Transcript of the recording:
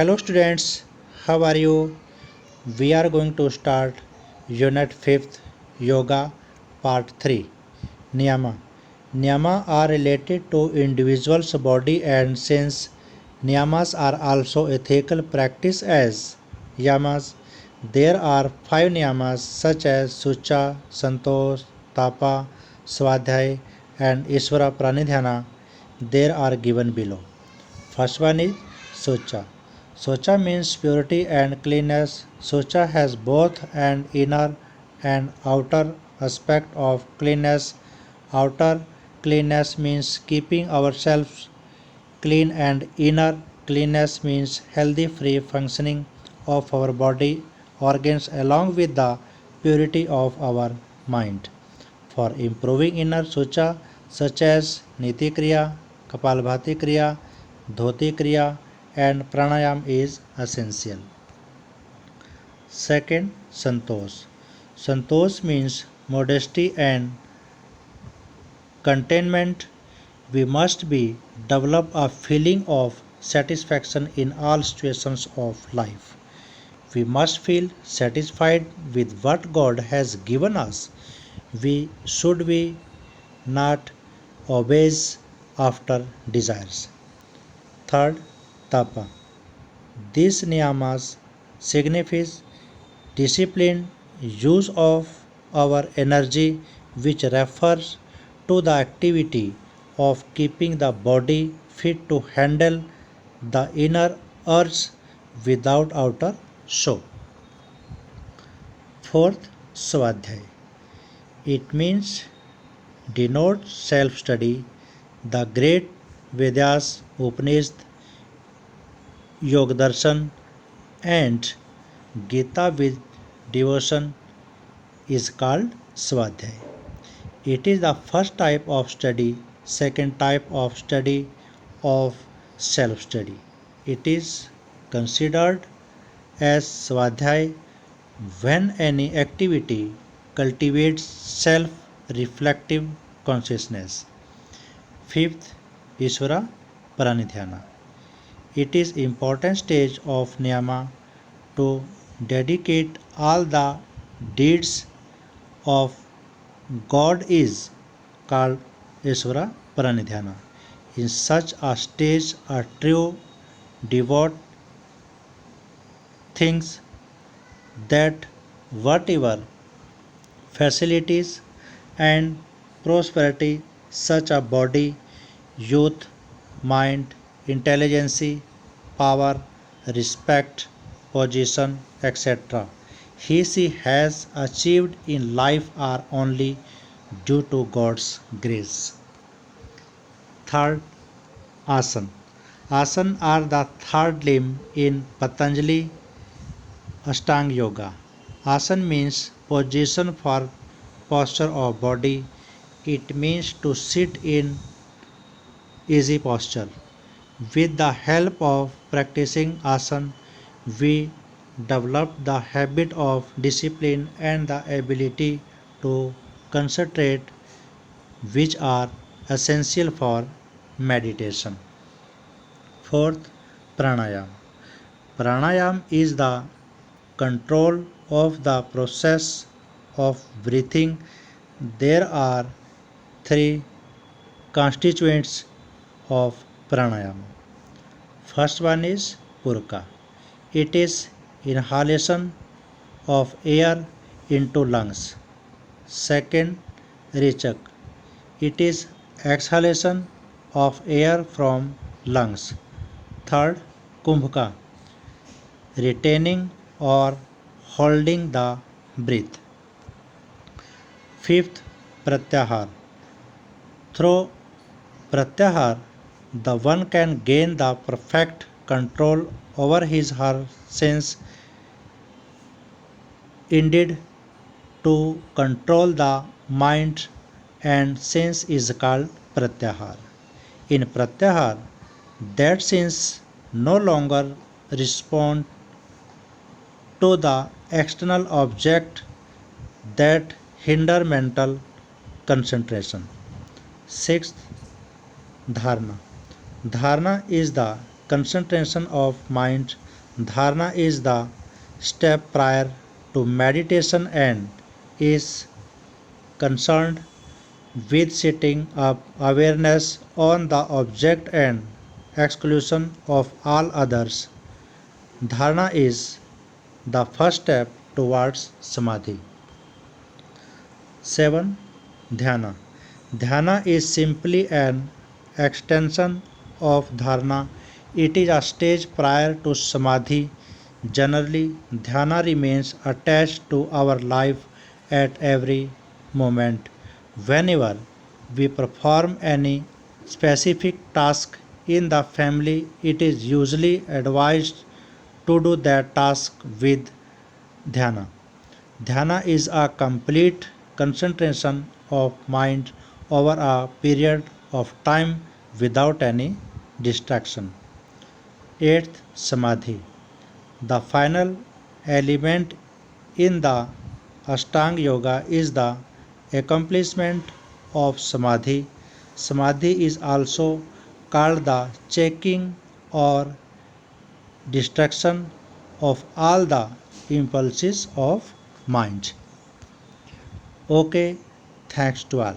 Hello students, how are you? We are going to start Unit 5th Yoga Part 3 Niyama. Niyama are related to individuals' body and since niyamas are also ethical practice as yamas, there are 5 niyamas such as Sucha, Santosh, Tapa, Swadhyay and Ishvara Pranidhyana. They are given below. First one is Socha. Socha means purity and cleanness. Socha has both an inner and outer aspect of cleanness. Outer cleanness means keeping ourselves clean and inner cleanness means healthy free functioning of our body organs along with the purity of our mind. For improving inner sucha such as Niti Kriya, Kapalbhati Kriya, Dhoti Kriya and Pranayam is essential. Second, Santosh. Santosh means modesty and containment. We must be develop a feeling of satisfaction in all situations of life. We must feel satisfied with what God has given us. We should be not obeys after desires. Third, tapa. These niyamas signifies disciplined use of our energy which refers to the activity of keeping the body fit to handle the inner urge without outer show. Fourth, Swadhyay. It means denotes self study. The great Vedas, Upanishad, Yogdarshan, and Gita with devotion is called Swadhyay. It is the first type of study, second type of study of self study. It is considered as Swadhyay when any activity cultivates self reflective consciousness. Fifth, Ishvara Pranidhyana. It is important stage of niyama to dedicate all the deeds of God is called Ishvara Pranidhyana. In such a stage, a true devout thinks that whatever facilities and prosperity such a body, youth, mind, intelligence, power, respect, position, etc. She has achieved in life are only due to God's grace. Third, Asan. Asan are the third limb in Patanjali Ashtanga Yoga. Asan means position for posture of body. It means to sit in easy posture. With the help of practicing asana, we develop the habit of discipline and the ability to concentrate, which are essential for meditation. Fourth, pranayam. Pranayam is the control of the process of breathing. There are three constituents of pranayam. First one is purka. It is inhalation of air into lungs. Second, rechak. It is exhalation of air from lungs. Third, kumbhaka. Retaining or holding the breath. Fifth, pratyahar. Through pratyahar, the one can gain the perfect control over his her sense. Indeed, to control the mind and sense is called pratyahar. In pratyahar, that sense no longer respond to the external object that hinder mental concentration. Sixth, dharana. Dharana is the concentration of mind. Dharana is the step prior to meditation and is concerned with setting up awareness on the object and exclusion of all others. Dharana is the first step towards samadhi. 7. Dhyana. Dhyana is simply an extension of dharana. It is a stage prior to samadhi. Generally, dhyana remains attached to our life at every moment. Whenever we perform any specific task in the family, it is usually advised to do that task with dhyana. Dhyana is a complete concentration of mind over a period of time without any distraction. 8th. Samadhi. The final element in the Ashtanga Yoga is the accomplishment of Samadhi. Samadhi is also called the checking or destruction of all the impulses of mind. Okay, thanks to all.